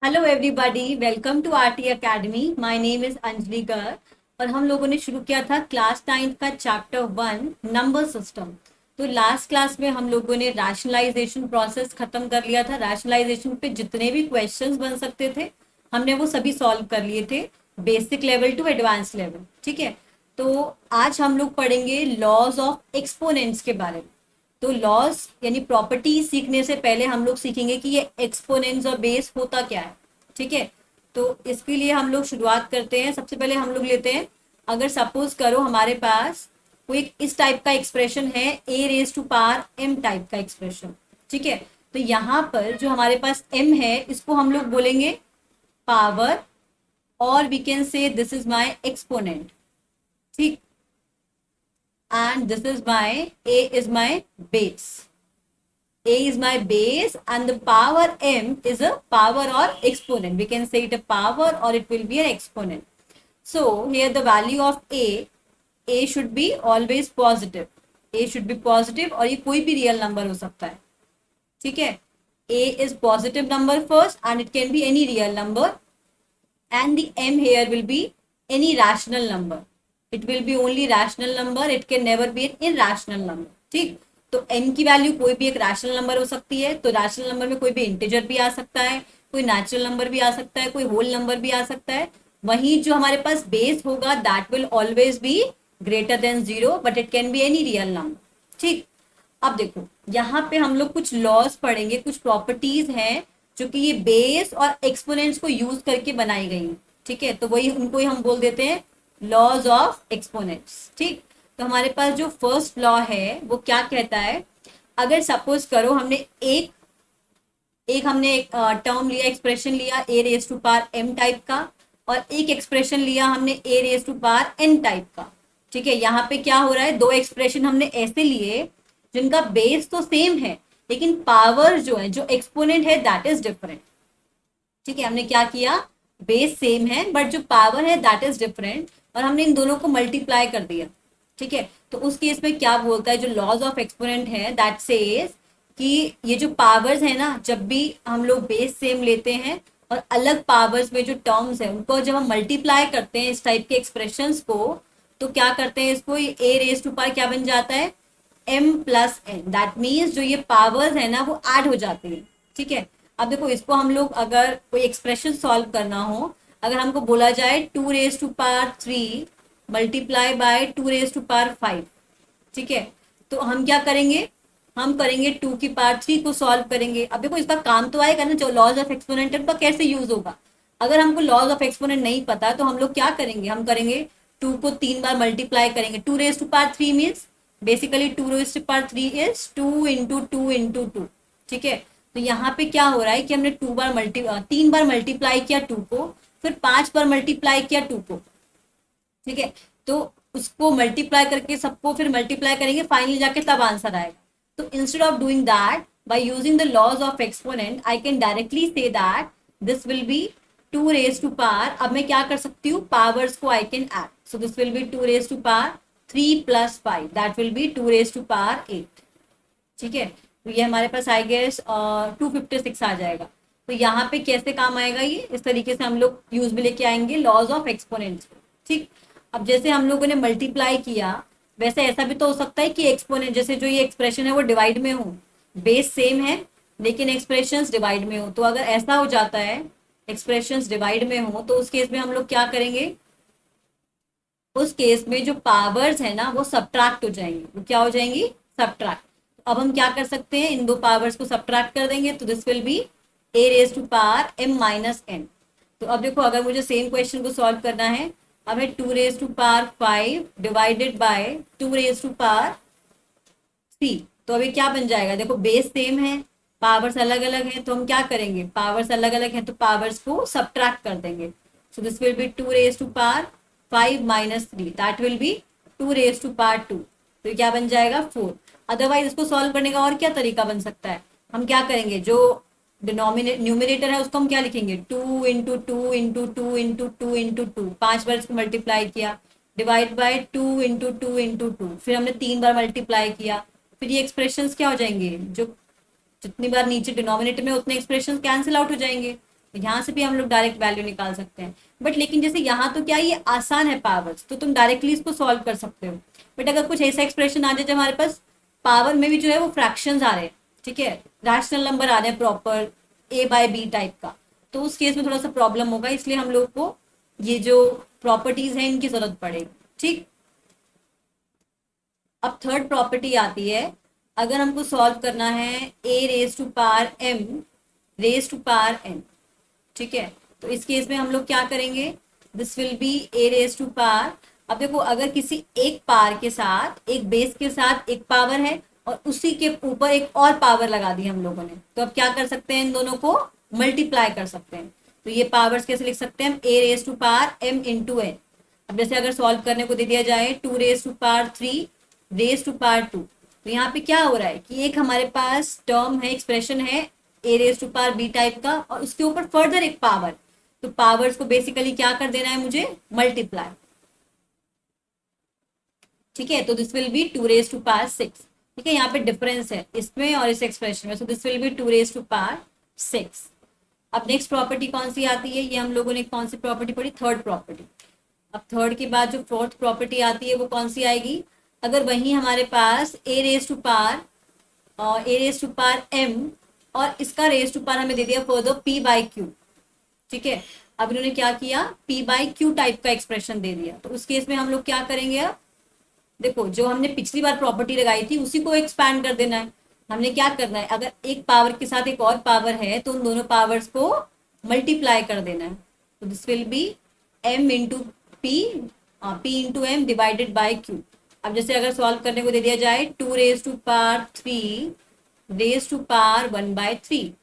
Hello everybody, welcome to RT academy. My name is Anjali Garg और हम लोगों ने शुरू किया था क्लास 9 का चैप्टर 1 नंबर सिस्टम। तो लास्ट क्लास में हम लोगों ने रैशनलाइजेशन प्रोसेस खत्म कर लिया था। रैशनलाइजेशन पे जितने भी क्वेश्चंस बन सकते थे हमने वो सभी सॉल्व कर लिए थे, basic level to advance level. ठीक है, तो आज हम लोग पढ़ेंगे लॉज ऑफ एक्सपोनेंट्स के बारे में। तो लॉज यानी प्रॉपर्टी सीखने से पहले हम लोग सीखेंगे कि ये एक्सपोनेंट्स और बेस होता क्या है। ठीक है, तो इसके लिए हम लोग शुरुआत करते हैं। सबसे पहले हम लोग लेते हैं, अगर सपोज करो हमारे पास कोई इस टाइप का एक्सप्रेशन है, a raise to power m type का एक्सप्रेशन। ठीक है, तो यहाँ पर जो हमारे पास एम है इसको हम लोग बोलेंगे पावर, और we can say this is my exponent. ठीक, and this is my a is my base. A is my base and the power m is a power or exponent. We can say it a power or it will be an exponent. So here the value of a should be always positive. A should be positive और ये कोई भी real number हो सकता है। ठीक है, a is positive number first and it can be any real number and the m here will be any rational number. It will be only rational number, it can never be an irrational number. ठीक, तो n की value कोई भी एक rational number हो सकती है। तो रैशनल नंबर में कोई भी इंटीजर भी आ सकता है, कोई नेचुरल नंबर भी आ सकता है, कोई होल नंबर भी आ सकता है। वहीं जो हमारे पास बेस होगा that will always be greater than 0 but it can be any real number. ठीक, अब देखो यहाँ पे हम लोग कुछ लॉज पढ़ेंगे, कुछ प्रॉपर्टीज हैं जो कि ये बेस और एक्सपोनेंट्स को यूज करके बनाई गई हैं। ठीक है, तो वही उनको ही हम बोल देते हैं लॉज ऑफ एक्सपोनेंट्स। ठीक, तो हमारे पास जो फर्स्ट लॉ है वो क्या कहता है, अगर सपोज करो हमने एक एक टर्म लिया, एक्सप्रेशन लिया a raise to power m type का, और एक एक्सप्रेशन लिया हमने a raise to power n type का। ठीक है, यहाँ पे क्या हो रहा है, दो एक्सप्रेशन हमने ऐसे लिए जिनका बेस तो सेम है लेकिन पावर जो है, जो एक्सपोनेंट है दैट इज डिफरेंट। ठीक है, हमने क्या किया, बेस सेम है बट जो पावर है दैट इज डिफरेंट, और हमने इन दोनों को मल्टीप्लाई कर दिया। ठीक है, तो उस केस में क्या बोलता है, जो लॉज ऑफ एक्सपोनेंट है दैट सेज कि ये जो पावर्स है ना, जब भी हम लोग बेस सेम लेते हैं और अलग पावर्स में जो टर्म्स है उनको जब हम मल्टीप्लाई करते हैं इस टाइप के एक्सप्रेशंस को, तो क्या करते हैं, इसको ए रेज टू पावर क्या बन जाता है, m plus N. That means जो ये पावर्स है ना वो ऐड हो जाती है। ठीक है, अब देखो इसको हम लोग अगर कोई एक्सप्रेशन सॉल्व करना हो, अगर हमको बोला जाए 2 raise to power 3 multiply by 2 raise to power 5। ठीक है, तो हम क्या करेंगे, हम करेंगे 2 की पावर 3 को सॉल्व करेंगे। अब देखो इसका काम तो आएगा ना, जो लॉज ऑफ एक्सपोनेंट है उनका कैसे यूज होगा। अगर हमको लॉज ऑफ एक्सपोनेंट नहीं पता तो हम लोग क्या करेंगे, हम करेंगे 2 को 3 बार मल्टीप्लाई करेंगे। 2 raise to power 3 means basically 2 raise to power 3 is 2 into 2 into 2। ठीक है, तो यहाँ पे क्या हो रहा है कि हमने 3 बार मल्टीप्लाई किया 2 को, फिर 5 बार मल्टीप्लाई किया 2 को। ठीक है, तो उसको मल्टीप्लाई करके सबको फिर मल्टीप्लाई करेंगे, फाइनली जाके तब आंसर आएगा। तो instead of doing that by using the laws of exponent I can directly say that this will be 2 raise to power, अब मैं क्या कर सकती हूँ, पावर्स को I can add. So this will be 2 raise to power 3 plus 5 that will be 2 raise to power 8। ठीक है, तो ये हमारे पास आई गेस 256 आ जाएगा। तो यहाँ पे कैसे काम आएगा, ये इस तरीके से हम लोग यूज में लेके आएंगे लॉज ऑफ एक्सपोनेंट्स। ठीक, अब जैसे हम लोगों ने मल्टीप्लाई किया, वैसे ऐसा भी तो हो सकता है कि एक्सपोनेंट, जैसे जो ये एक्सप्रेशन है वो डिवाइड में हो, बेस सेम है लेकिन एक्सप्रेशंस डिवाइड में हो। तो अगर ऐसा हो जाता है, एक्सप्रेशंस डिवाइड में हो, तो उस केस में हम लोग क्या करेंगे, उस केस में जो पावर्स है ना वो सब्ट्रैक्ट हो जाएंगी। वो क्या हो जाएंगी, सब्ट्रैक्ट। अब हम क्या कर सकते हैं, इन दो पावर्स को सब्ट्रैक्ट कर देंगे, तो this will be a raise to power m minus n. तो अब देखो अगर मुझे सेम क्वेश्चन को सॉल्व करना है, अब है 2 raise to power 5 divided by 2 raise to power 3। तो अभी क्या बन जाएगा, देखो बेस सेम है, पावर्स अलग अलग हैं, तो हम क्या करेंगे, पावर्स अलग अलग हैं तो पावर्स को सब्ट्रैक्ट कर देंगे। So this will be 2 raise to power 5 minus 3 that will be 2 raise to power 2। तो क्या बन जाएगा 4। अदरवाइज इसको सॉल्व करने का और क्या तरीका बन सकता है, हम क्या करेंगे, जो न्यूमिनेटर है उसको हम क्या लिखेंगे, 2 इंटू 2 इंटू 2 इंटू 2 इंटू 2, 5 बार इसको मल्टीप्लाई किया, डिवाइड बाय 2 इंटू 2 इंटू 2, फिर हमने 3 बार मल्टीप्लाई किया, फिर ये एक्सप्रेशंस क्या हो जाएंगे, जो जितनी बार नीचे डिनोमिनेटर में उतने एक्सप्रेशंस कैंसिल आउट हो जाएंगे। तो यहाँ से भी हम लोग डायरेक्ट वैल्यू निकाल सकते हैं। बट लेकिन जैसे यहाँ तो क्या ये आसान है पावर्स, तो तुम डायरेक्टली इसको सॉल्व कर सकते हो। बट अगर कुछ ऐसा एक्सप्रेशन आ जाए जब हमारे पास पावर में भी जो है वो फ्रैक्शंस आ रहे हैं, ठीक है, रैशनल नंबर आ रहे हैं प्रॉपर A/B टाइप का, तो उस केस में थोड़ा सा प्रॉब्लम होगा। इसलिए हम लोग को ये जो प्रॉपर्टीज हैं इनकी जरूरत पड़ेगी। ठीक, अब थर्ड प्रॉपर्टी आती है, अगर हमको सॉल्व करना है A⁻m⁻n, ठीक है, तो इस केस में हम लोग क्या करेंगे, दिस विल बी A⁻। अब देखो अगर किसी एक पावर के साथ, एक बेस के साथ एक पावर है और उसी के ऊपर एक और पावर लगा दी हम लोगों ने, तो अब क्या कर सकते हैं, इन दोनों को मल्टीप्लाई कर सकते हैं। तो ये पावर्स कैसे लिख सकते हैं हम, A⁻m इंटू n। अब जैसे अगर सॉल्व करने को दे दिया जाए 2⁻3 2, तो यहाँ पे क्या हो रहा है कि एक हमारे पास टर्म है, एक्सप्रेशन है A⁻b टाइप का, और उसके ऊपर फर्दर एक पावर, तो पावर्स को बेसिकली क्या कर देना है मुझे, मल्टीप्लाई। ठीक है, तो दिस विल बी 2⁻6। ठीक है, यहाँ पे डिफरेंस है इसमें और इस एक्सप्रेशन में, सो दिस विल बी 2⁻6। अब नेक्स्ट प्रॉपर्टी कौन सी आती है, ये हम लोगों ने कौन सी प्रॉपर्टी पढ़ी, थर्ड प्रॉपर्टी। अब थर्ड के बाद जो फोर्थ प्रॉपर्टी आती है वो कौन सी आएगी, अगर वही हमारे पास A⁻m और इसका रेज टू पावर हमें दे दिया फर्दर P/Q। ठीक है, अब इन्होंने क्या किया, P/Q टाइप का एक्सप्रेशन दे दिया, तो उस केस में हम लोग क्या करेंगे, अब देखो जो हमने पिछली बार प्रॉपर्टी लगाई थी उसी को एक्सपैंड कर देना है। हमने क्या करना है, अगर एक पावर के साथ एक और पावर है तो उन दोनों पावर्स को मल्टीप्लाई कर देना है। तो this will be m into p, p into m divided by q। अब जैसे अगर सॉल्व करने को दे दिया जाए 2⁻3 1/3।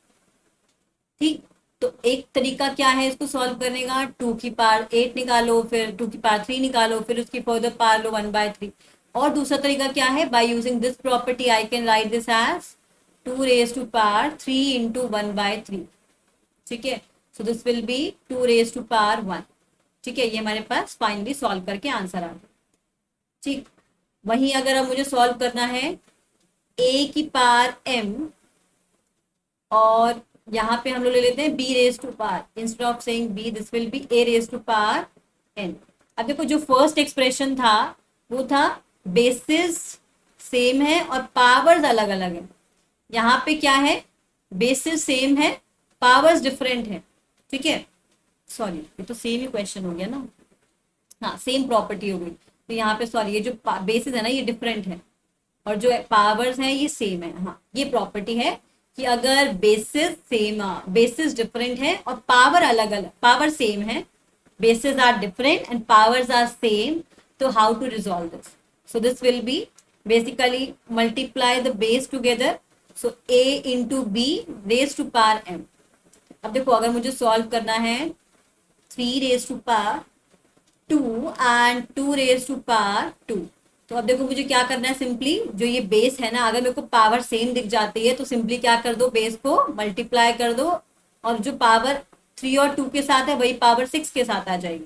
ठीक, तो एक तरीका क्या है इसको सॉल्व करने का, 2⁸ निकालो, फिर 2⁵ निकालो, फिर उसकी फर्दर पावर लो 1/3। और दूसरा तरीका क्या है, by using this property I can write this as 2⁻3 into 1/3। ठीक है, सो दिस विल बी 2⁻1। ठीक है, ये हमारे पास फाइनली सॉल्व करके आंसर आ गया। ठीक, वहीं अगर अब मुझे सॉल्व करना है A⁻m और यहाँ पे हम लोग ले लेते हैं B⁻, instead of saying B this will B A⁻n। अब देखो जो फर्स्ट एक्सप्रेशन था वो था बेसिस सेम है और पावर्स अलग अलग है। यहाँ पे क्या है, बेसिस सेम है, पावर्स डिफरेंट है। ठीक है, सॉरी ये तो सेम ही क्वेश्चन हो गया ना, हाँ सेम प्रॉपर्टी हो गई। तो यहाँ पे सॉरी, ये जो बेसिस है ना ये डिफरेंट है और जो पावर्स हैं ये सेम है। हाँ, ये प्रॉपर्टी है कि अगर बेसिस सेम, बेसिस डिफरेंट है और पावर अलग अलग, पावर सेम है, basis are different and powers are same, so how to resolve this, so this will be basically multiply the base together, so a into b raise to power m। अब देखो अगर मुझे solve करना है 3⁻2 and 2⁻2, तो अब देखो मुझे क्या करना है, सिंपली जो ये बेस है ना, अगर मेरे को पावर सेम दिख जाती है तो सिंपली क्या कर दो, बेस को मल्टीप्लाई कर दो, और जो पावर 3 और 2 के साथ है वही पावर 6 के साथ आ जाएगी।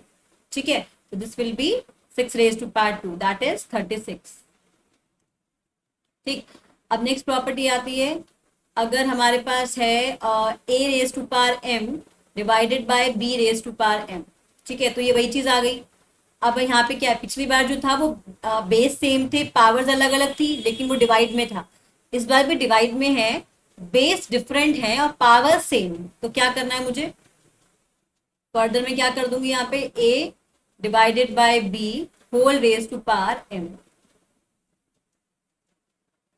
ठीक है, तो this will B 6⁻2 that is 36। ठीक, अब नेक्स्ट प्रॉपर्टी आती है, अगर हमारे पास है A⁻m डिवाइडेड बाय B⁻m। ठीक है, तो ये वही चीज आ गई। अब यहाँ पे क्या है, पिछली बार जो था वो बेस सेम थे, पावर्स अलग अलग थी, लेकिन वो डिवाइड में था। इस बार भी डिवाइड में है, बेस डिफरेंट है और पावर सेम। तो क्या करना है मुझे, फर्दर में क्या कर दूंगी, यहाँ पे a divided by b whole raise to power m।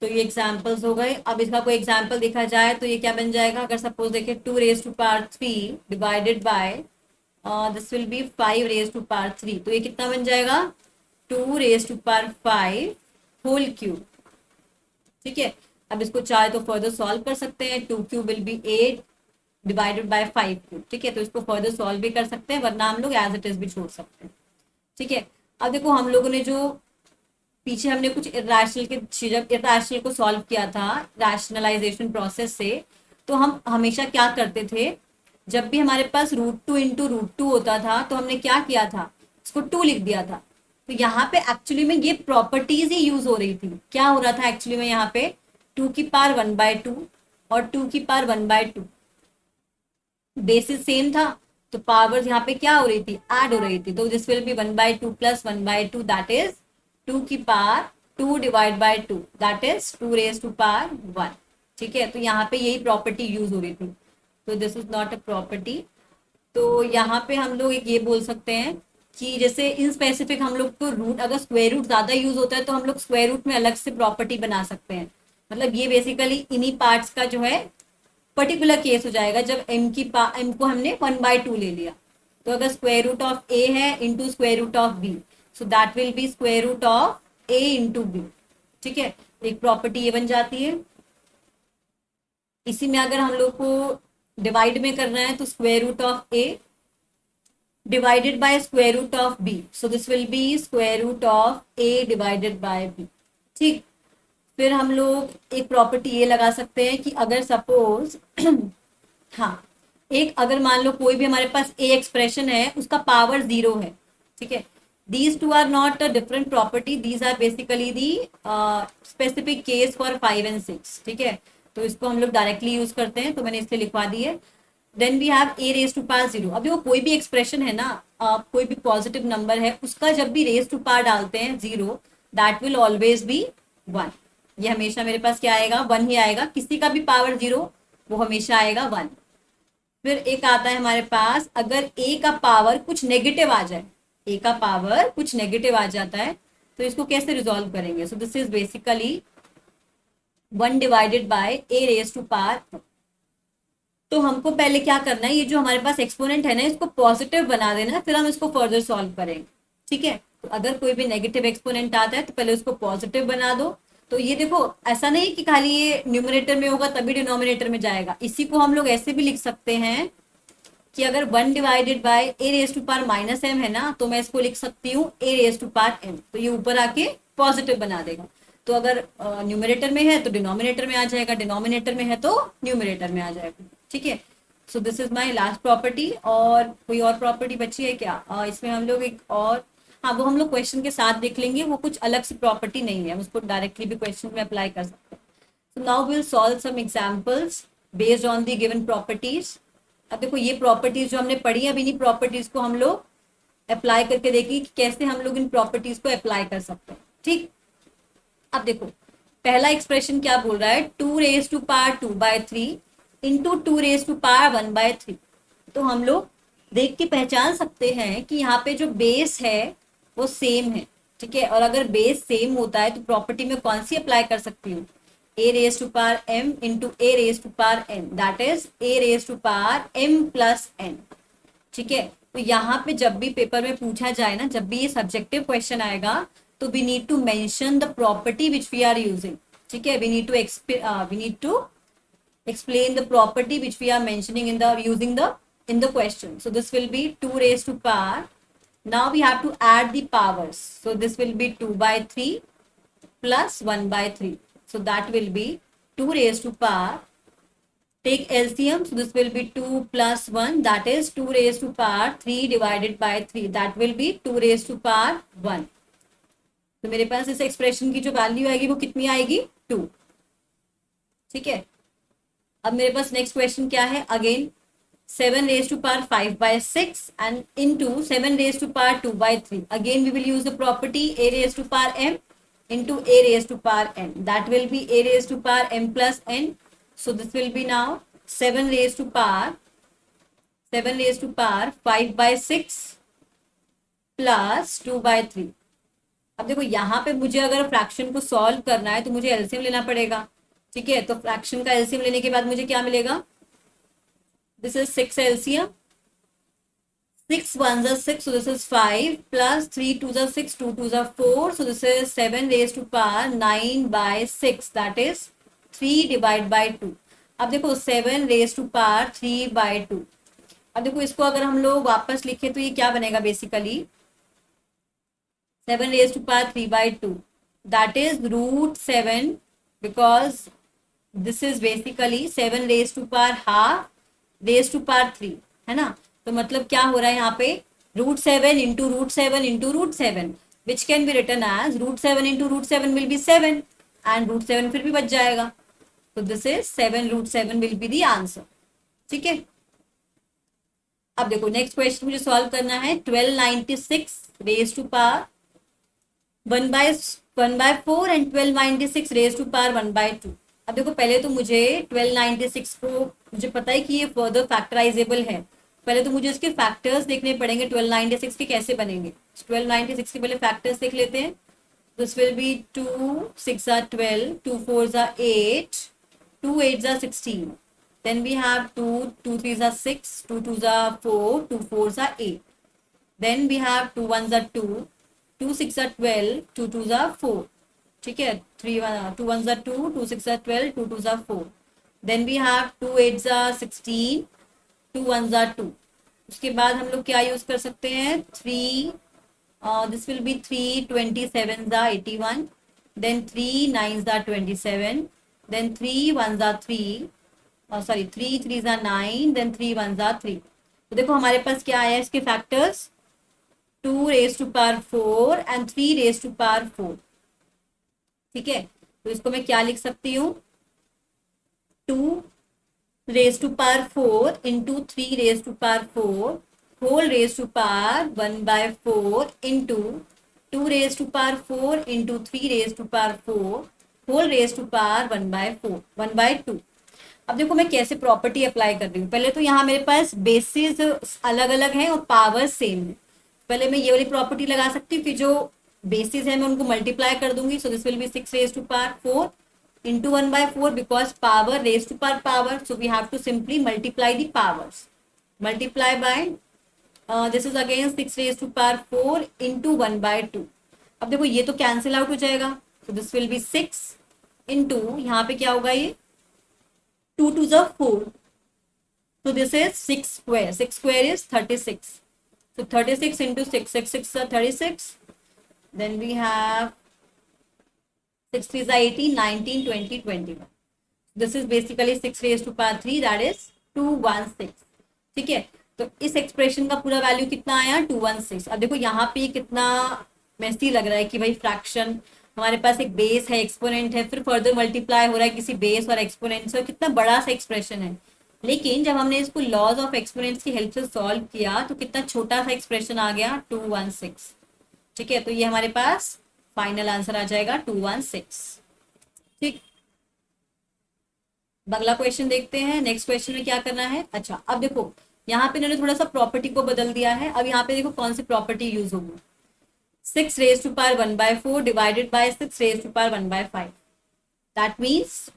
तो ये एग्जाम्पल्स हो गए। अब इसका कोई एग्जाम्पल देखा जाए तो ये क्या बन जाएगा, अगर सपोज देखें 2⁻3 divided by this will B 5⁻3, तो ये कितना बन जाएगा, 2⁻5 होल क्यूब। ठीक है, अब इसको चाहे तो फर्दर सॉल्व कर सकते हैं, 2 cube will be 8 divided by 5 cube. ठीक है, तो इसको फर्दर सॉल्व भी कर सकते हैं, वरना हम लोग एज इट इज भी छोड़ सकते हैं। ठीक है, अब देखो हम लोगों ने जो पीछे हमने कुछ इरेशनल के, जब इरेशनल को सॉल्व किया था रैशनलाइजेशन प्रोसेस से, तो हम हमेशा क्या करते थे, जब भी हमारे पास √2 इंटू √2 होता था तो हमने क्या किया था, इसको 2 लिख दिया था। तो यहाँ पे एक्चुअली में ये प्रॉपर्टीज ही यूज हो रही थी। क्या हो रहा था एक्चुअली में, यहाँ पे 2 की पावर 1/2 और 2 की पावर 1/2, बेसिस सेम था, तो पावर्स यहाँ पे क्या हो रही थी, ऐड हो रही थी, तो this will be 1/2 plus 1/2, that is 2 की पावर 2 divide by 2, that is 2 raise to power 1। ठीक है, तो यहाँ पे यही प्रॉपर्टी यूज हो रही थी, तो this is not a property. तो यहाँ पे हम लोग एक ये बोल सकते हैं कि जैसे इन स्पेसिफिक हम लोग को रूट, अगर स्क्वायर रूट ज्यादा यूज होता है तो हम लोग स्क्वायर रूट में अलग से प्रॉपर्टी बना सकते हैं। मतलब ये बेसिकली इन्हीं पार्ट्स का जो है पर्टिकुलर केस हो जाएगा, जब एम को हमने 1/2 ले लिया, तो अगर स्क्वायर रूट ऑफ ए है into square root of b, so that will be square root of a into b. ठीक है, एक प्रॉपर्टी ये बन जाती है। इसी में अगर हम लोग को डिवाइड में करना है तो square root of a divided by square root of b, so this will be square root of a divided by b. ठीक, फिर हम लोग एक प्रॉपर्टी ये लगा सकते हैं कि अगर सपोज हाँ, एक अगर मान लो कोई भी हमारे पास ए एक्सप्रेशन है, उसका पावर 0 है। ठीक है, these two are not a different property, these are basically the specific case for 5 and 6। ठीक है, तो इसको हम लोग डायरेक्टली यूज करते हैं, तो मैंने इसलिए लिखवा दी है। Then we have a raise to power 0। अभी वो कोई भी एक्सप्रेशन है ना, कोई भी पॉजिटिव नंबर है, उसका जब भी रेज टू पावर डालते हैं 0, दैट विल ऑलवेज बी 1। ये हमेशा मेरे पास क्या आएगा, 1 ही आएगा। किसी का भी पावर 0 वो हमेशा आएगा 1। फिर एक आता है हमारे पास, अगर ए का पावर कुछ नेगेटिव आ जाए, ए का पावर कुछ नेगेटिव आ जाता है, तो इसको कैसे रिजॉल्व करेंगे। So this is basically 1 divided by a raise to power. तो हमको पहले क्या करना है, ये जो हमारे पास एक्सपोनेंट है ना, इसको पॉजिटिव बना देना, फिर हम इसको फर्दर सॉल्व करेंगे। ठीक है, तो अगर कोई भी नेगेटिव एक्सपोनेंट आता है तो पहले उसको पॉजिटिव बना दो। तो ये देखो, ऐसा नहीं कि खाली ये न्यूमरेटर में होगा तभी डिनोमिनेटर में जाएगा। इसी को हम लोग ऐसे भी लिख सकते हैं कि अगर 1 divided by a raise to power minus m है ना, तो मैं इसको लिख सकती हूँ a raise to power m, तो ये ऊपर आके पॉजिटिव बना देगा। तो अगर न्यूमरेटर में है तो डिनोमिनेटर में आ जाएगा, डिनोमिनेटर में है तो न्यूमरेटर में आ जाएगा। ठीक है, so this is my last property. और कोई और प्रॉपर्टी बची है क्या, इसमें हम लोग एक और, हाँ वो हम लोग क्वेश्चन के साथ देख लेंगे, वो कुछ अलग से प्रॉपर्टी नहीं है, हम उसको डायरेक्टली भी क्वेश्चन में अप्लाई कर सकते हैं। So now will solve some examples based on the given properties. अब देखो, ये प्रॉपर्टीज जो हमने पढ़ी है, अब इन्हीं प्रॉपर्टीज को हम लोग अप्लाई करके देखिए कि कैसे हम लोग इन प्रॉपर्टीज को अप्लाई कर सकते हैं। ठीक, अब देखो पहला एक्सप्रेशन क्या बोल रहा है, 2 raise to power 2/3 into 2 raise to power 1/3। तो हम लोग देख के पहचान सकते हैं कि यहाँ पे जो बेस है वो सेम है। ठीक है, और अगर बेस सेम होता है तो प्रॉपर्टी में कौन सी अप्लाई कर सकती हूँ, a raise to power m into a raise to power n, that is a raise to power m plus n. ठीक है, तो यहाँ पे जब भी पेपर में पूछा जाए ना, जब भी ये सब्जेक्टिव क्वेश्चन आएगा, तो we need to mention the property which we are using. ठीक है, we need to explain the property which we are mentioning in the question. So this will be 2 raised to power. Now we have to add the powers. So this will be 2/3 plus 1/3. So that will be 2 raised to power. Take LCM. So this will be 2 plus 1. That is 2 raised to power 3 divided by 3. That will be 2 raised to power 1. तो मेरे पास इस expression की जो value आएगी वो कितनी आएगी, 2। ठीक है, अब मेरे पास नेक्स्ट क्वेश्चन क्या है, again 7 raise to power 5/6 and into 7 raise to power 2/3। Again we will use the property a raise to power m into a raise to power n, that will be a raise to power m plus n। So this will be now 7 raise to power 5/6 plus 2/3। अब देखो यहाँ पे मुझे अगर fraction को solve करना है तो मुझे एलसीएम लेना पड़ेगा। ठीक है, तो फ्रैक्शन का एलसीएम लेने के बाद मुझे क्या मिलेगा, this is 6 LCM, 6 1 is 6, so this is 5 plus 3 2 is 6, 2 2 is 4, so this is 7 raised to power 9/6, that is 3 divided by 2। अब देखो 7 raised to power 3/2। अब देखो इसको अगर हम लोग वापस लिखे तो ये क्या बनेगा, basically 7 raised to power 3/2, that is √7, because this is basically 7 raised to power half raised to power 3, है ना। तो मतलब क्या हो रहा है यहाँ पे, √7 into √7 into √7, which can be written as √7 into √7 will be 7 and √7 फिर भी बच जाएगा। तो this is 7 √7 will be the answer. ठीक है, अब देखो नेक्स्ट क्वेश्चन मुझे सॉल्व करना है 1296 raise to power 1/4 and 1296 raise to power 1/2। अब देखो पहले तो मुझे 1296 को मुझे पता है कि ये फर्दर फैक्टराइजेबल है। पहले तो मुझे इसके फैक्टर्स देखने पड़ेंगे 1296 के कैसे बनेंगे। 1296 के पहले फैक्टर्स देख लेते हैं। This will be 2 6 are 12, 2 4s are 8, 2 8s are 16. Then we have 2 2 3s are 6, 2 2s are 4, 2 4s are 8. Then we have 2 1s are 2, 2 6 are 12, 2 2s are 4. ठीक है, 2 1s are 2, 2 6 are 12, 2 2s are 4. Then we have 2 8s are 16, 2 1s are 2. उसके बाद हम लोग क्या use कर सकते हैं 3, this will be 3 27s are 81, then 3 9s are 27, then 3 1s are 3, sorry 3 3s are 9, then 3 1s are 3. तो देखो हमारे पास क्या आया इसके factors 2 raised to power 4 and 3 raised to power 4. ठीक है, तो इसको मैं क्या लिख सकती हूँ 2 raised to power 4 into 3 raised to power 4 whole raised to power 1/4 into 2 raised to power 4 into 3 raised to power 4 whole raised to power 1/4 1/2. अब देखो मैं कैसे प्रॉपर्टी अप्लाई कर रही हूँ। पहले तो यहाँ मेरे पास बेसिस अलग अलग है और पावर सेम है। पहले मैं ये वाली प्रॉपर्टी लगा सकती हूँ कि जो बेसिस है मैं उनको मल्टीप्लाई कर दूंगी। सो this will B 6 raised to power 4 into 1/4 because power raised to power, so we have to simply multiply the powers. Multiply by this is again 6 raised to power 4 into 1/2. अब देखो ये तो cancel out हो जाएगा। so this will be 6 into यहाँ पे क्या होगा ये 2 2s are 4, so this is 6 square. 6 square is 36, so 36 into 6, 6 6 are 36. Then we have 6 3s are 18, 19 20 21. This is basically 6 raised to power 3, that is 216. ठीक है, तो इस एक्सप्रेशन का पूरा वैल्यू कितना आया 216. अब देखो यहाँ पे कितना मैसी लग रहा है कि भाई फ्रैक्शन हमारे पास एक बेस है, एक्सपोनेंट है, फिर फर्दर मल्टीप्लाई हो रहा है किसी बेस और एक्सपोनेंट से, कितना बड़ा सा एक्सप्रेशन है। लेकिन जब हमने इसको लॉज ऑफ एक्सपोनेंट्स की हेल्प से सॉल्व किया तो कितना छोटा सा एक्सप्रेशन आ गया 216। ठीक है, तो ये हमारे पास फाइनल आंसर आ जाएगा 216। ठीक, अगला क्वेश्चन देखते हैं। नेक्स्ट क्वेश्चन में क्या करना है। अच्छा अब देखो यहाँ पे इन्होंने थोड़ा सा प्रॉपर्टी को बदल दिया है। अब यहाँ पे देखो कौन सी प्रॉपर्टी यूज होगी 6 raised to power 1/4 divided by 6 raised to power 1/5. That means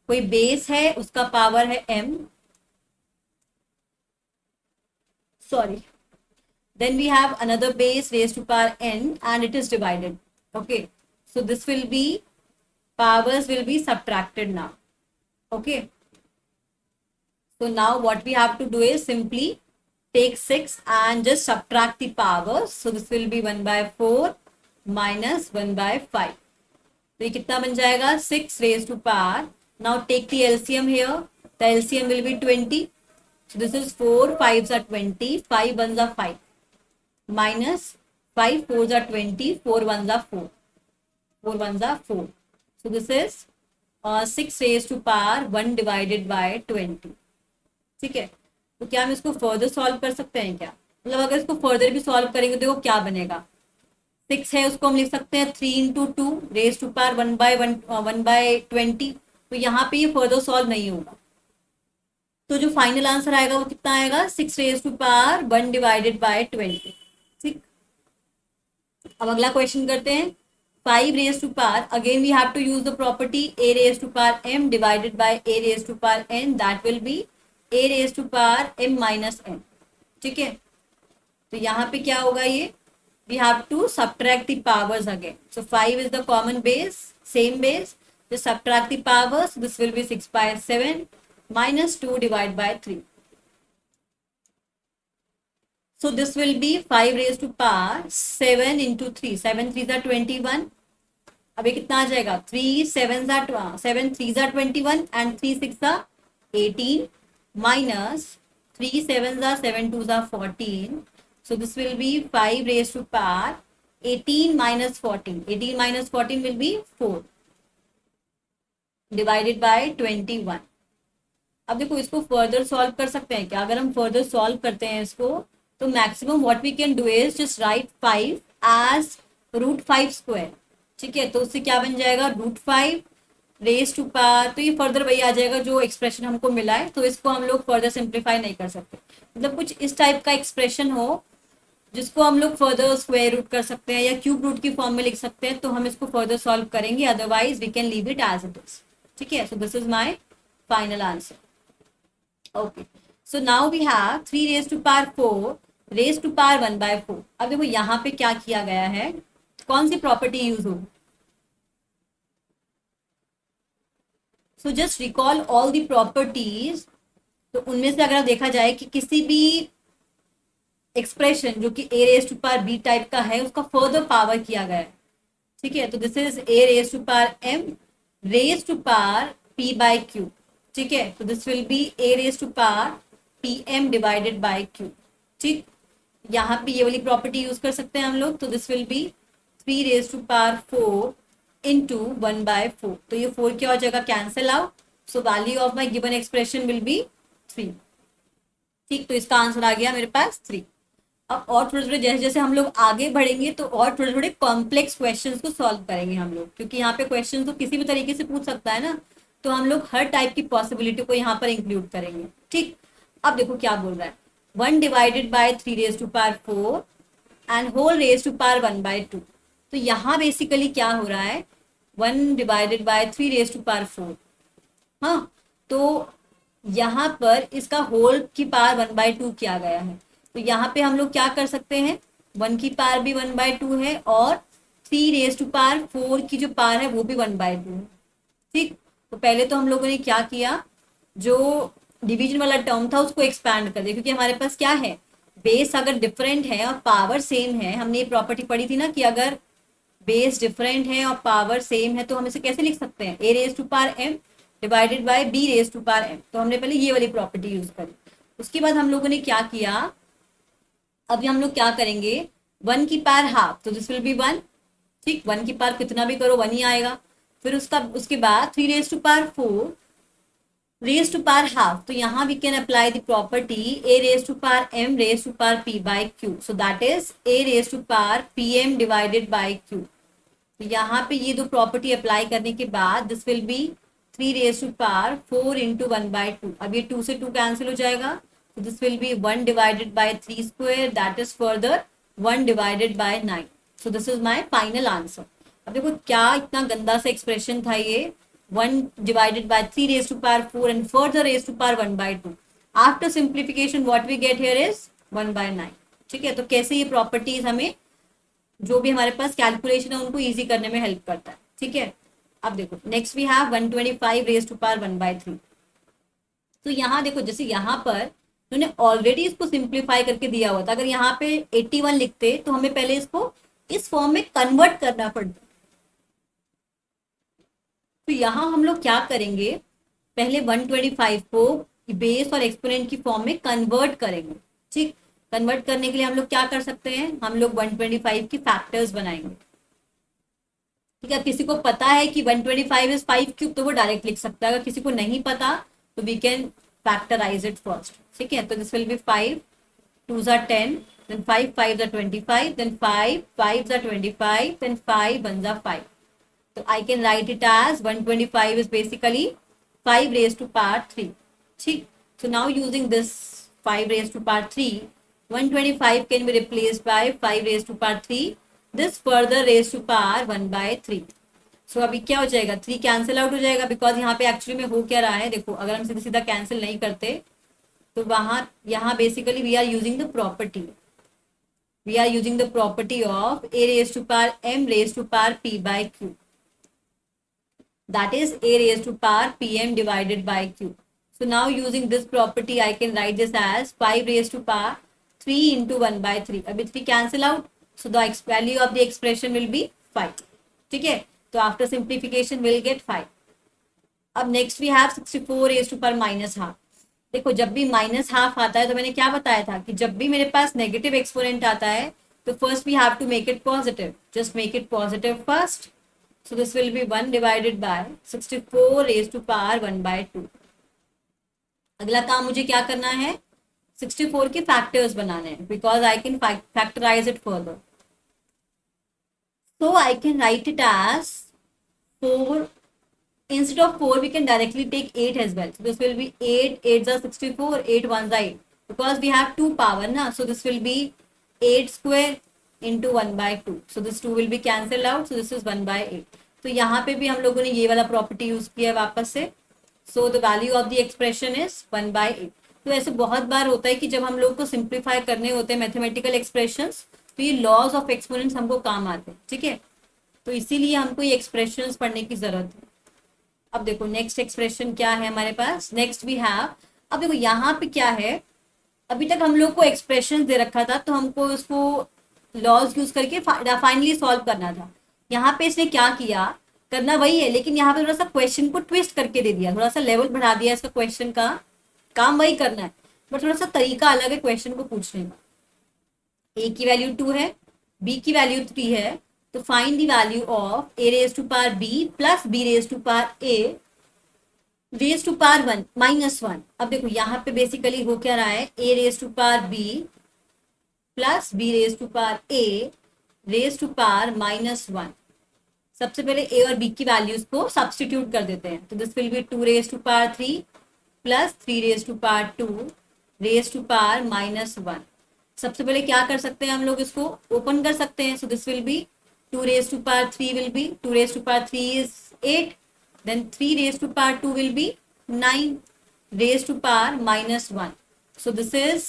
कोई बेस है उसका पावर है m, sorry, then we have another base raised to power n and it is divided. Okay, so this will be powers will be subtracted now. Okay, so now what we have to do is simply take 6 and just subtract the powers. So this will be 1/4 minus 1/5. तो ये कितना बन जाएगा 6 raised to power. Now take the LCM here. The LCM will be 20. So this is 4 5s are 20, 5 1s are 5 minus 5 4s are 20, 4 1s are 4, 4 1s are 4. So this is 6 raised to power 1 divided by 20. ठीक है, तो क्या हम इसको further solve कर सकते हैं क्या, मतलब अगर इसको फर्दर भी सॉल्व करेंगे तो देखो क्या बनेगा 6 है उसको हम लिख सकते हैं 3 into 2 raised to power 1/20. तो यहाँ पे ये फर्दर सॉल्व नहीं होगा। तो जो फाइनल आंसर आएगा वो कितना आएगा 6 raised to power 1 divided by 20. ठीक, अब अगला क्वेश्चन करते हैं 5 raised to power. Again we have to use the property a raised to power m divided by a raised to power n. That will be a raised to power m minus n. ठीक है, तो यहाँ पे क्या होगा ये we have to subtract the powers again. So 5 is the common base, same base. Just subtract the powers. This will be 6/7 minus 2 divided by 3. So this will be 5 raised to power 7 into 3. 7 3s are 21. अब ये कितना आ जाएगा 3 7s are 7 3s are 21 and 3 6 are 18 minus 3 7s are 7 2s are 14. So this will be 5 raised to power 18 minus 14. 18 minus 14 will be 4 divided by 21. अब देखो इसको further solve कर सकते हैं क्या? अगर हम फर्दर सॉल्व करते हैं इसको, तो maximum what we can do is just write 5 as √5²। ठीक है, तो उससे क्या बन जाएगा, √5 रेज टू पावर। तो ये फर्दर वही आ जाएगा जो एक्सप्रेशन हमको मिला है, तो इसको हम लोग फर्दर सिंप्लीफाई नहीं कर सकते। मतलब कुछ इस टाइप का एक्सप्रेशन हो जिसको हम लोग फर्दर स्क्वायर रूट कर सकते हैं या क्यूब रूट की फॉर्म में लिख सकते हैं, तो हम इसको फर्दर सॉल्व करेंगे, otherwise we can leave it as it is. ठीक है, so this is my final answer. Okay, so now we have 3 raised to power 4 raised to power 1/4। अब देखो यहाँ पे क्या किया गया है, कौन सी प्रॉपर्टी यूज होगी? So just recall all the properties. तो उनमें से अगर देखा जाए कि किसी भी एक्सप्रेशन जो कि a⁻b टाइप का है उसका फर्दर पावर किया गया है। ठीक है, तो this is a⁻m raise to power p/q। ठीक है, तो this will be a⁻pm divided by q। ठीक, यहाँ पे ये वाली प्रॉपर्टी यूज कर सकते हैं हम लोग, तो दिस विल बी 3⁻4 इंटू 1/4। तो ये 4 क्या हो जाएगा, cancel out. So value of my given expression will be 3। ठीक, तो इसका आंसर आ गया मेरे पास 3। अब और थोड़े थोड़े जैसे जैसे हम लोग आगे बढ़ेंगे तो और थोड़े थोड़े कॉम्प्लेक्स क्वेश्चंस को सॉल्व करेंगे हम लोग, क्योंकि यहाँ पे क्वेश्चन तो किसी भी तरीके से पूछ सकता है ना, तो हम लोग हर टाइप की पॉसिबिलिटी को यहाँ पर इंक्लूड करेंगे। ठीक, अब देखो क्या बोल रहा है, 1 divided by 3⁻4 and whole raise to power 1/2। तो यहाँ बेसिकली क्या हो रहा है, 1 डिवाइडेड बाय 3⁻4। हाँ, तो यहाँ पर इसका होल की पावर 1/2 किया गया है। तो यहाँ पे हम लोग क्या कर सकते हैं, 1 की पावर भी 1/2 है और 3⁻4 की जो पावर है वो भी 1/2 है। ठीक, तो पहले तो हम लोगों ने क्या किया, जो डिवीजन वाला टर्म था उसको एक्सपैंड कर दिया, क्योंकि हमारे पास क्या है, बेस अगर डिफरेंट है और पावर सेम है, हमने ये प्रॉपर्टी पढ़ी थी ना कि अगर बेस डिफरेंट है और पावर सेम है तो हम इसे कैसे लिख सकते हैं, a⁻m डिवाइडेड बाय b⁻m। तो हमने पहले ये वाली प्रॉपर्टी यूज करी। उसके बाद हम लोगों ने क्या किया, अभी हम लोग क्या करेंगे, 1 की पावर हाफ, तो दिस विल बी 1। ठीक, 1 की पावर कितना भी करो 1 ही आएगा। फिर उसके बाद 3⁻4 रेज टू पावर हाफ, तो यहाँ we can apply the property a⁻m raise to power p/q। So that is a⁻pm divided by q। तो यहाँ पे ये दो प्रॉपर्टी अप्लाई करने के बाद दिस विल बी 3⁻4 इंटू 1/2। अब ये 2 से 2 कैंसिल हो जाएगा, तो this will be 1 divided bye 3² that is further 1 divided by 9। So this is my final answer. अब देखो क्या इतना गंदा सा एक्सप्रेशन था ये, 1 divided by 3⁻4 and further raise to power 1/2। After simplification what we get here is 1/9। ठीक है, तो कैसे ये प्रॉपर्टीज हमें जो भी हमारे पास कैलकुलेशन है उनको इजी करने में हेल्प करता है। ठीक है, अब देखो next we have 125 raise to power 1/3। तो यहाँ देखो जैसे यहाँ पर उन्होंने ऑलरेडी इसको सिंप्लीफाई करके दिया हुआ था, अगर यहाँ पे 81 लिखते तो हमें पहले इसको इस फॉर्म में कन्वर्ट करना पड़ता। तो यहाँ हम लोग क्या करेंगे, पहले 125 को बेस और एक्सपोनेंट की फॉर्म में कन्वर्ट करेंगे। ठीक, कन्वर्ट करने के लिए हम लोग क्या कर सकते हैं, हम लोग 125 की फैक्टर्स बनाएंगे। ठीक है, किसी को पता है कि 125 इज 5³ तो वो डायरेक्ट लिख सकता है, अगर किसी को नहीं पता तो we can factorise it first. ठीक है, तो this will be 5 2s are 10, then 5 5s are 25, then 5 5s are 25, then 5 1s are 5. So I can write it as 125 is basically 5 raised to power 3. ठीक, so now using this 5 raised to power 3, 125 can be replaced by 5 raised to power 3, this further raised to power 1/3. So अभी क्या हो जाएगा, 3 cancel out हो जाएगा, because यहाँ पे actually में हो क्या रहा है, देखो अगर हम सीधा सीधा कैंसिल नहीं करते तो वहां यहाँ basically we are using the property, we are using the property of a⁻m raised to power p/q, that is a raised to power pm divided by q. So now using this property I can write this as 5 raised to power 3 into 1/3. अभी 3 cancel out, so the value of the expression will be 5. ठीक है, तो after simplification we'll get 5. अब next we have 64 raised to power minus half. देखो जब भी minus half आता है तो मैंने क्या बताया था कि जब भी मेरे पास नेगेटिव एक्सपोनेंट आता है तो first we have to make it positive, just make it positive first. So this will be 1 divided by 64 raise to power 1/2। अगला काम मुझे क्या करना है, 64 के फैक्टर्स बनाने हैं, because I can factorise it further. So I can write it as 4. Instead of 4, we can directly take 8 as well. So this will be 8, 8 are 64, 8 1 are 8. Because we have 2 power na. So this will be 8 square into 1 by 2. So this 2 will be cancelled out. So this is 1 by 8. तो यहाँ पे भी हम लोगों ने ये वाला property use किया है वापस से. So the value of the expression is 1 by 8. तो ऐसे बहुत बार होता है कि जब हम लोग को सिंप्लीफाई करने होते हैं मैथमेटिकल एक्सप्रेशंस, तो ये लॉज ऑफ एक्सपोनेंट्स हमको काम आते हैं. ठीक है, तो इसीलिए हमको ये एक्सप्रेशंस पढ़ने की जरूरत है. अब देखो नेक्स्ट एक्सप्रेशन क्या है हमारे पास. नेक्स्ट वी हैव, अब देखो यहाँ पे क्या है, अभी तक हम लोग को एक्सप्रेशन दे रखा था तो हमको उसको लॉज यूज करके फाइनली सॉल्व करना था. यहाँ पे इसने क्या किया, करना वही है, लेकिन यहाँ पे थोड़ा सा क्वेश्चन को ट्विस्ट करके दे दिया, थोड़ा सा लेवल बढ़ा दिया इसका. क्वेश्चन का काम वही करना है, बट थोड़ा सा तरीका अलग है क्वेश्चन को पूछने का. ए की वैल्यू 2 है, बी की वैल्यू 3 है, तो find the value of a raise to power b plus b raise to power a raise to power 1 minus 1. अब देखो यहाँ पे बेसिकली हो क्या रहा है, a raise to power b plus b raise to power a raise to power minus 1. सबसे पहले ए और बी की वैल्यूज को सब्सटीट्यूट कर देते हैं. तो this will be 2 raise to power 3 plus 3 raise to power 2 raise to power minus 1. सबसे पहले क्या कर सकते हैं हम लोग, इसको ओपन कर सकते हैं. सो this will be 2 raised to power 3 will be 2 raised to power 3 is 8, then 3 raised to power 2 will be 9 raised to power minus 1. So this is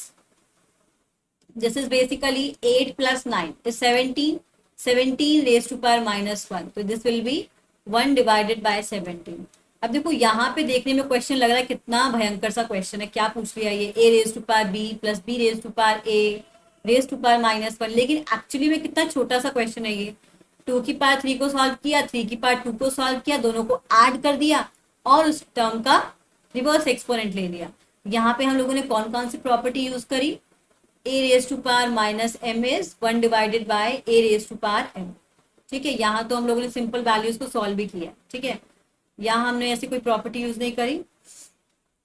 basically 8 plus 9 is 17, 17 raised to power minus 1. So this will be 1 divided by 17. अब देखो यहाँ पे देखने में question लग रहा है कितना भयंकर सा क्वेश्चन है, क्या पूछ लिया ये, a raised to power b plus b raised to power a raise to power minus 1. लेकिन एक्चुअली में कितना छोटा सा क्वेश्चन है ये. 2 की पावर 3 को सॉल्व किया, 3 की पावर 2 को सॉल्व किया, दोनों को ऐड कर दिया और उस टर्म का रिवर्स एक्सपोनेंट ले लिया. यहाँ पे हम लोगों ने कौन कौन सी प्रॉपर्टी यूज करी, a raise to power minus m is 1 divided by a raise to power m. ठीक है, यहाँ तो हम लोगों ने सिंपल वैल्यूज को सॉल्व भी किया. ठीक है, यहाँ हमने ऐसी कोई प्रॉपर्टी यूज नहीं करी.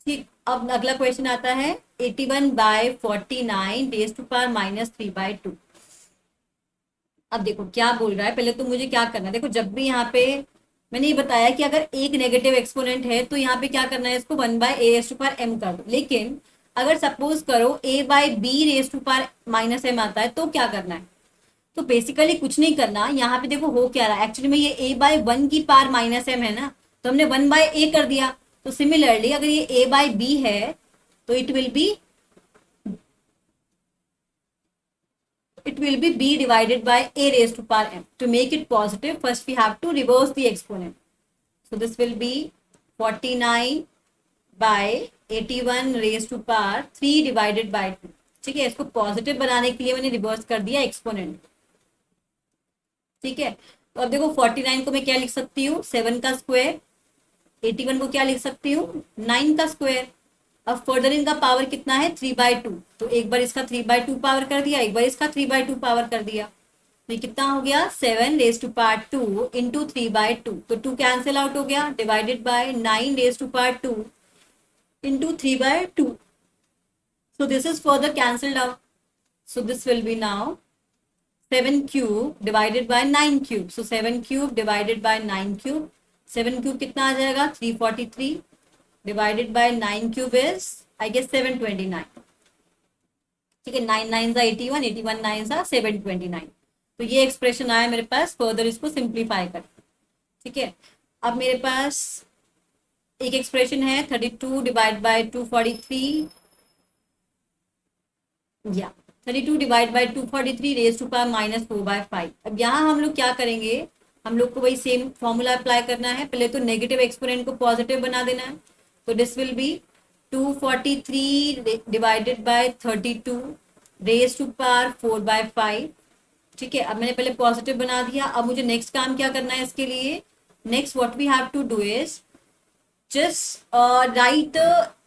ठीक, अब अगला क्वेश्चन आता है 81 by 49 raise to power minus 3 by 2. अब देखो क्या बोल रहा है, पहले तो मुझे क्या करना है. देखो जब भी यहाँ पे मैंने ये बताया कि अगर एक नेगेटिव एक्सपोनेंट है तो यहाँ पे क्या करना है, इसको 1 by a raise to power m कर दो. लेकिन अगर सपोज करो a by b raise to power minus m आता है तो क्या करना है, तो बेसिकली कुछ नहीं करना. यहाँ पे देखो हो क्या रहा है, एक्चुअली में ये a by 1 की पावर माइनस m है ना, तो हमने 1 by a कर दिया. तो सिमिलरली अगर ये a by b है तो it will be b divided by a raised to power m. To make it positive, first we have to reverse the exponent. So this will be 49 by 81 raised to power 3 divided by 2. ठीक है, इसको positive बनाने के लिए मैंने reverse कर दिया exponent. ठीक है, तो अब देखो 49 को मैं क्या लिख सकती हूँ, 7 का स्क्वायर. 81 को क्या लिख सकती हूँ, 9 का स्क्वायर. अब फर्दर इनका पावर कितना है, 3/2. तो एक बार इसका 3/2 पावर कर दिया, एक बार इसका 3/2 पावर कर दिया. तो ये कितना हो गया, 7 रेज टू पावर 2 इंटू 3/2. तो 2 कैंसिल आउट हो गया, divided by 9 raise to power 2 into 3/2. So this is further cancelled out. So this will be now 7 cube divided by 9 cube. So 7 cube divided by 9 cube. 7 cube कितना आ जाएगा, 343 divided by 9 cube is I guess 729. ठीक है, 9 9 81, 81 9 729. तो ये expression आया मेरे पास. Further इसको simplify कर. ठीक है, अब मेरे पास एक एक्सप्रेशन है 32 डिवाइड बाय 243 या 32 divide by 243 raise to power minus 4/5. अब यहाँ हम लोग क्या करेंगे, हम लोग को वही सेम फॉर्मूला अप्लाई करना है. पहले तो नेगेटिव एक्सपोनेंट को पॉजिटिव बना देना है. तो this will be 243 divided by 32 raise to power 4/5. ठीक है, अब मैंने पहले पॉजिटिव बना दिया. अब मुझे नेक्स्ट काम क्या करना है इसके लिए, next what we have to do is just write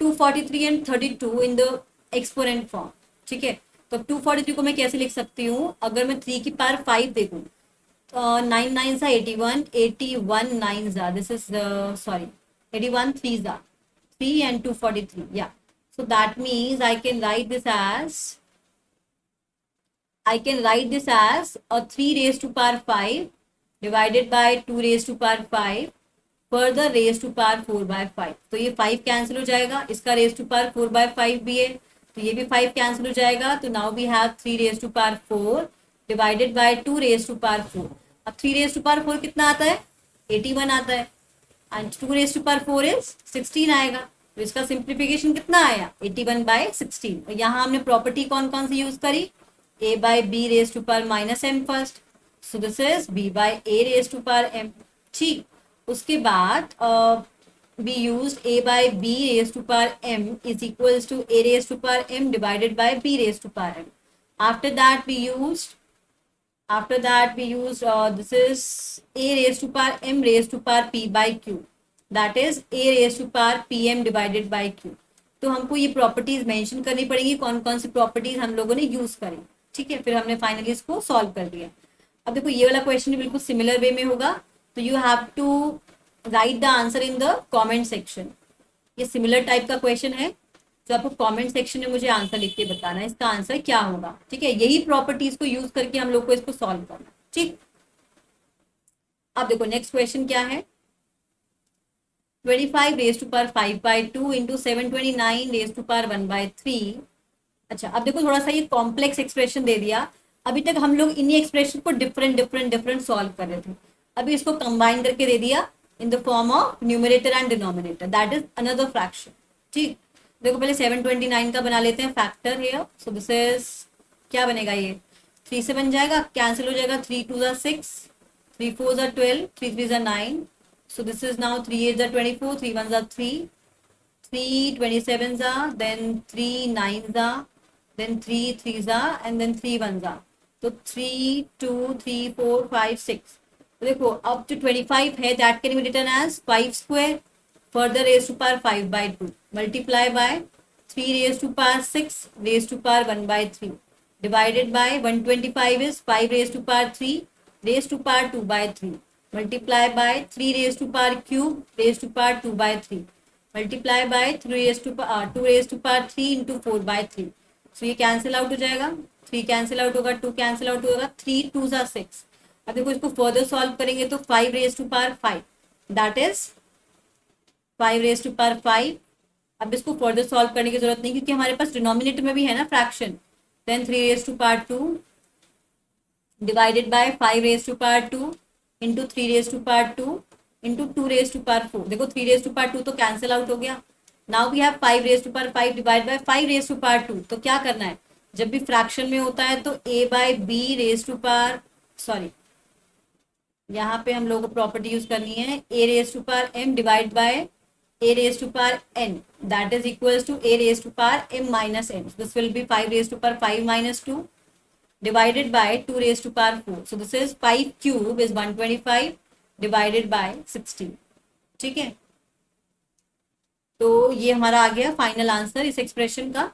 243 and 32 in the exponent form. ठीक है, तो 243 को मैं कैसे लिख सकती हूँ, अगर मैं 3 की पावर 5 देखूँ तो 9 9 81, 81 9 दिस इज सॉरी 81 3 3 and 243 या So that means I can write this as a 3 raised to power 5 divided by 2 raised to power 5 further raised to power 4 by 5. तो ये 5 कैंसिल हो जाएगा, इसका रेज टू पावर 4 by 5 भी है तो ये भी 5 कैंसिल हो जाएगा. तो now we have 3 raise to power 4 divided by 2 raise to power 4. अब 3 रेज टू पावर 4 कितना आता है? 81 आता है and 2 raise to power 4 is 16 आएगा. तो इसका सिंप्लीफिकेशन कितना आया? 81/16. और यहाँ हमने प्रॉपर्टी कौन कौन सी यूज करी? a by b raised to power minus m first. So this is b by a raised to power m. ठीक. उसके बाद we used a by b raised to power m is equals to a raised to power m divided by b raised to power m. After that we used this is a raised to power m raised to power p by q. That is a raised to power pm divided by q. तो हमको ये properties mention करनी पड़ेगी, कौन कौन सी properties हम लोगों ने यूज करी. ठीक है, फिर हमने फाइनली इसको सॉल्व कर दिया. अब देखो ये वाला क्वेश्चन भी बिल्कुल सिमिलर वे में होगा. तो you have to write the answer in the comment section. ये सिमिलर टाइप का क्वेश्चन है तो आपको कमेंट सेक्शन में मुझे आंसर लिख के बताना है इसका आंसर क्या होगा. ठीक है, यही प्रॉपर्टीज को यूज करके हम लोग को इसको सॉल्व करना. ठीक, अब देखो नेक्स्ट क्वेश्चन क्या है. 25 raise to power 5/2 into 729 raise to power 1/3. अच्छा, अब देखो थोड़ा सा ये कॉम्प्लेक्स एक्सप्रेशन दे दिया. अभी तक हम लोग इन्हीं एक्सप्रेशन को डिफरेंट सॉल्व कर रहे थे. अभी इसको कंबाइन करके दे दिया in the form of numerator and denominator, that is another fraction. ठीक, देखो पहले 729 का बना लेते हैं factor here. So this is क्या बनेगा? ये 3 से बन जाएगा, कैंसिल हो जाएगा. 3 2 ज़ा 6, 3 4 ज़ा 12, 3 3 ज़ा 9. So this is now 3 8 ज़ा 24, 3 1 ज़ा 3, 3 27 ज़ा, then 3 9 ज़ा, then 3 3 ज़ा and then 3 1 ज़ा. तो 3 2 3 4 5 6. तो देखो up to 25 है, that can be written as 5 square further raised to power 5/2 multiply by 3 raised to power 6 raised to power 1/3 divided by 125 is 5 raised to power 3 raised to power 2/3 multiply by 3 raised to power cube raised to power 2/3 multiply by 3 raised to power 2 raised to power 3 into 4/3. So ये cancel out हो जाएगा, 3 cancel out होगा, 2 cancel out होगा, 3 2 ज़ा 6. अब देखो इसको further solve करेंगे तो 5 raise to power 5 that is 5 raise to power 5. अब इसको फर्दर सॉल्व करने की जरूरत नहीं क्योंकि हमारे पास डिनोमिनेटर में भी है ना fraction. Then 3 raise to power 2 divided by 5 raise to power 2 into 3 raise to power 2 into 2 raise to power 4. देखो 3 रेज टू पावर 2 तो कैंसिल आउट हो गया. Now we have 5 raise to power 5 divide by 5 raise to power 2. तो क्या करना है, जब भी फ्रैक्शन में होता है तो a by b raise to power यहाँ पे हम लोग को प्रॉपर्टी यूज करनी है a raise to power m divide by a raise to power n that is equals to a raise to power m minus n. This will be 5 raise to power 5 minus 2 divided by 2 raise to power 4. So this is 5 cube is 125 divided by 16. ठीक है, तो ये हमारा आ गया final answer इस expression का.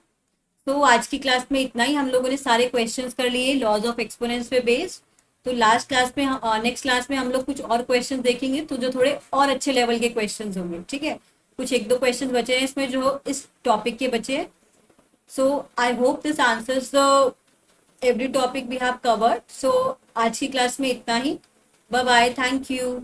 तो आज की क्लास में इतना ही. हम लोगों ने सारे क्वेश्चंस कर लिए लॉज ऑफ एक्सपोनेंट्स पे बेस्ड. तो लास्ट क्लास में नेक्स्ट क्लास में हम लोग कुछ और क्वेश्चंस देखेंगे तो जो थोड़े और अच्छे लेवल के क्वेश्चंस होंगे. ठीक है, कुछ 1-2 क्वेश्चंस बचे हैं इसमें जो इस टॉपिक के बचे. So I hope this answers the every topic we have covered. सो आज की क्लास में इतना ही. Bye bye, thank you.